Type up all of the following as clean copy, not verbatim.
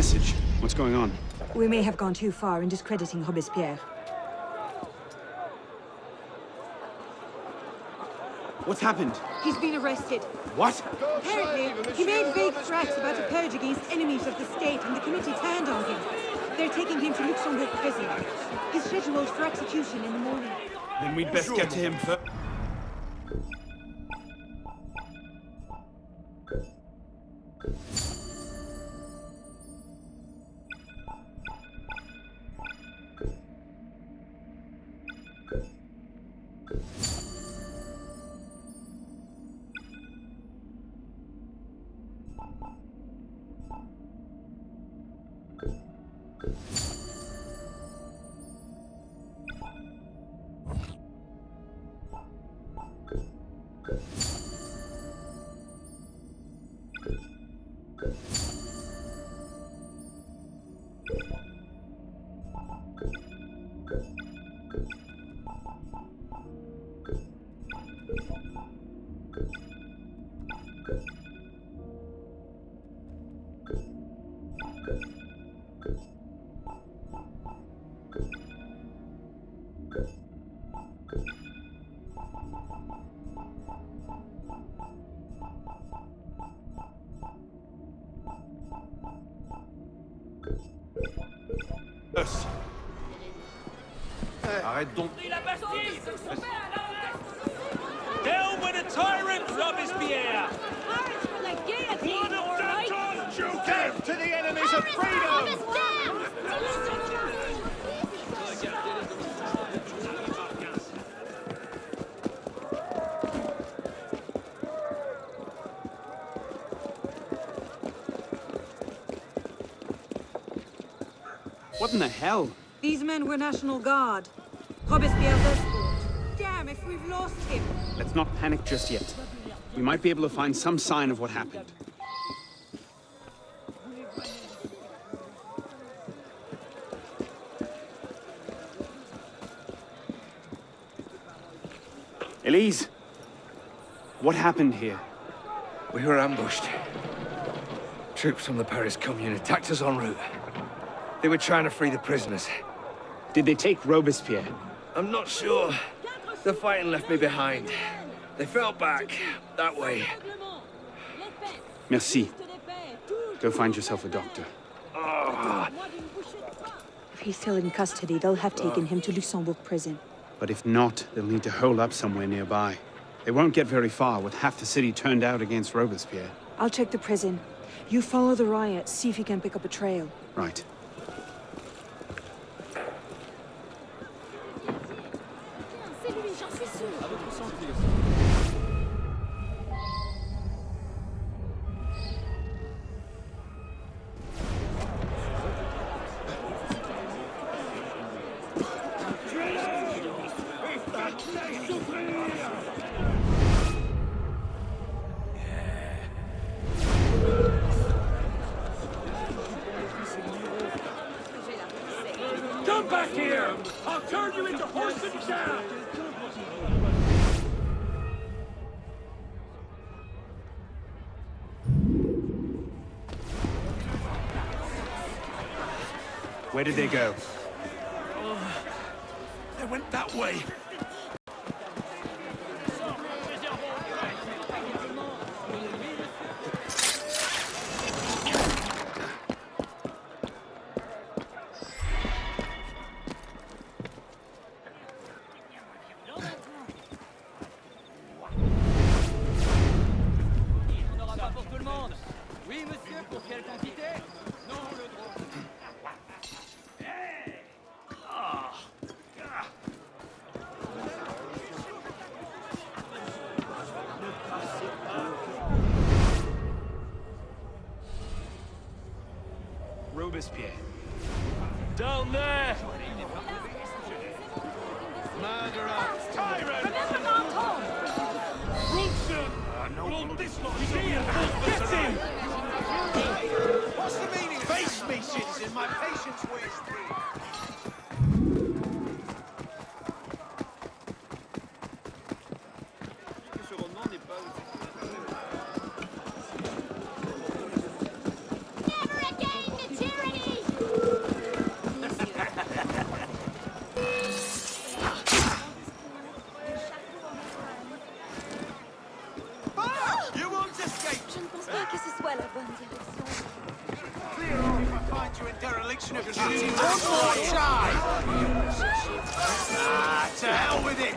message. What's going on? We may have gone too far in discrediting Roberspierre. What's happened? He's been arrested. What? Apparently, he made vague threats about a purge against enemies of the state, and the committee turned on him. They're taking him to Luxembourg prison. He's scheduled for execution in the morning. Then we'd best get to him first. Arrête donc. Down with the tyrant, Roberspierre! Blood of Danton! Death to the enemies of freedom! What in the hell? These men were National Guard. Roberspierre's escort. Damn, if we've lost him. Let's not panic just yet. We might be able to find some sign of what happened. Elise! What happened here? We were ambushed. Troops from the Paris Commune attacked us en route. They were trying to free the prisoners. Did they take Roberspierre? I'm not sure. The fighting left me behind. They fell back, that way. Merci. Go find yourself a doctor. Oh, If he's still in custody, they'll have taken him to Luxembourg prison. But if not, they'll need to hole up somewhere nearby. They won't get very far with half the city turned out against Roberspierre. I'll check the prison. You follow the riot, see if you can pick up a trail. Right. Come back here! I'll turn you into horse and chaff! Where did they go? they went that way. Oui, monsieur, pour quelle quantité? Non, le droit. Roberspierre. Down there! Murderer! Tyrant! Remember Danton! Brunson! Will this lot see him? Get him! What's the meaning? Face me, citizen. My patience wears thin. Never again, the One more try! Ah, to hell with it!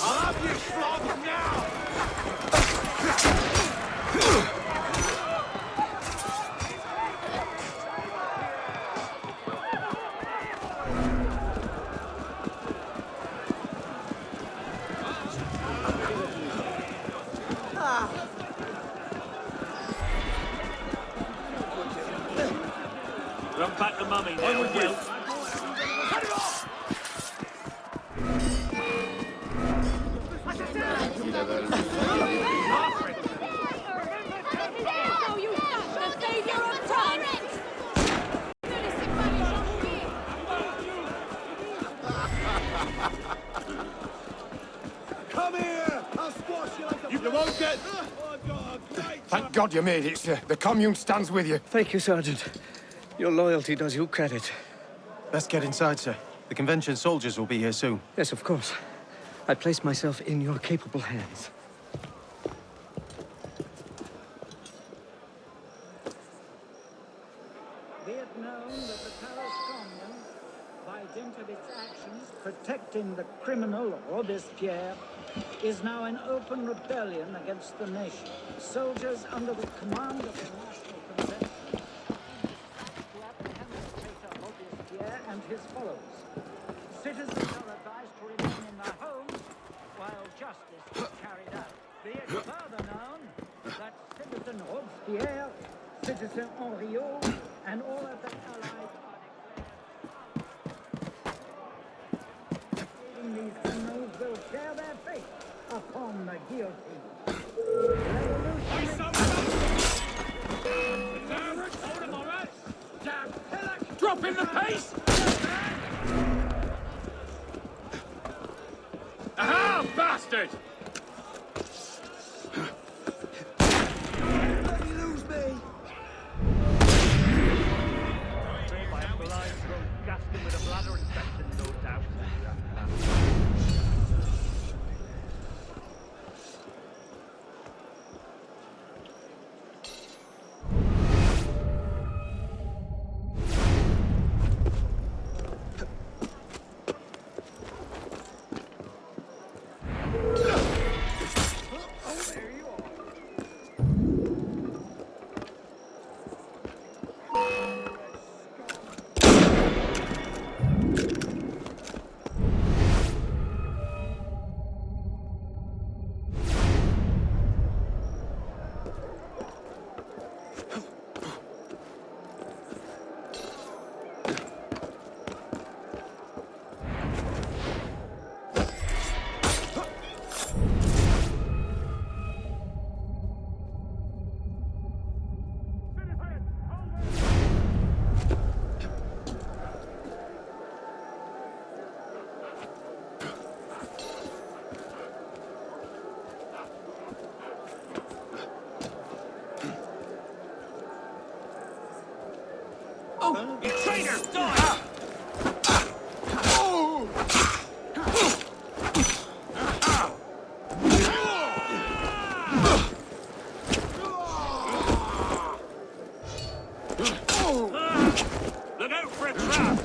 I'll have you flogged now! Run back the mummy now, Will. So you got the savior of time! Come here! I'll squash you like a... You won't get... Thank God you made it, sir. The commune stands with you. Thank you, Sergeant. Your loyalty does you credit. Let's get inside, sir. The convention soldiers will be here soon. Yes, of course. I place myself in your capable hands. Be it known that the Paris Commune, by dint of its actions protecting the criminal Roberspierre, is now in open rebellion against the nation. Soldiers under the command of the National Convention to apprehend dictator Roberspierre and his followers. Citizens are advised to remain in their homes while justice is carried out. Be it further known that Citizen Roberspierre, Citizen Henriot, and all of the allies are declared these criminals will share their fate upon the guillotine. Drop in the pace! Aha, bastard! Let me lose me! Gasping with a bladder infection, no doubt. Oh, you traitor! Die! Look out for a trap!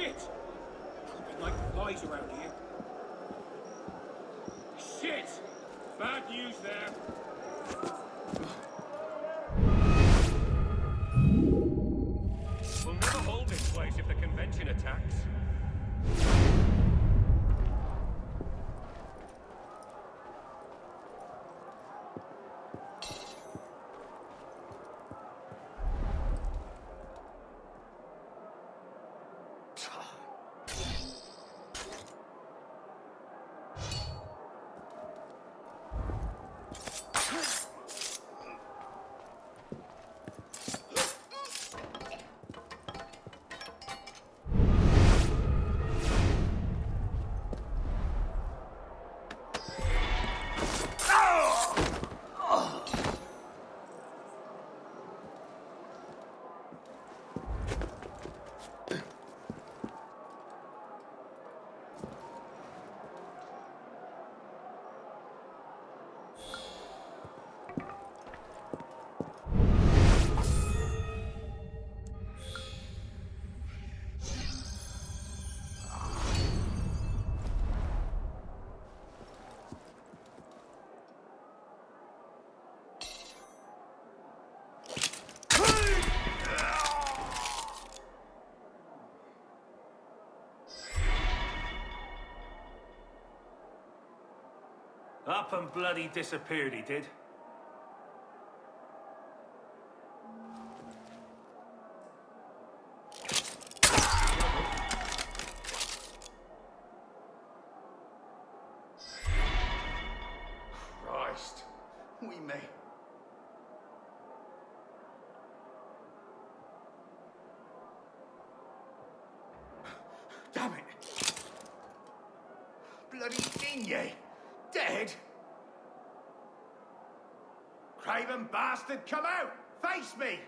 Shit! Creeping like flies around here. Shit! Bad news there. We'll never hold this place if the convention attacks. Up and bloody disappeared, he did. Christ. We may. Damn it. Bloody Inye. Dead? Craven bastard, come out! Face me!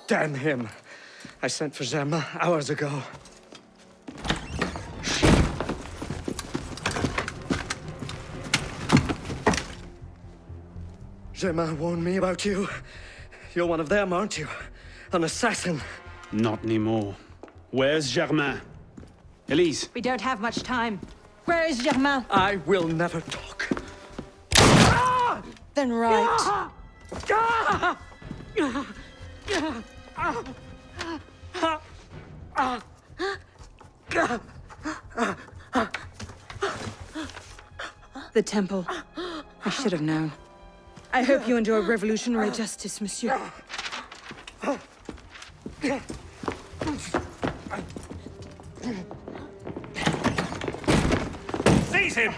Damn him. I sent for Zerma hours ago. Zerma warned me about you. You're one of them, aren't you? An assassin. Not anymore. Where's Germain? Elise. We don't have much time. Where is Germain? I will never talk. Then right. The temple. I should have known. I hope you enjoy revolutionary justice, monsieur. Seize him!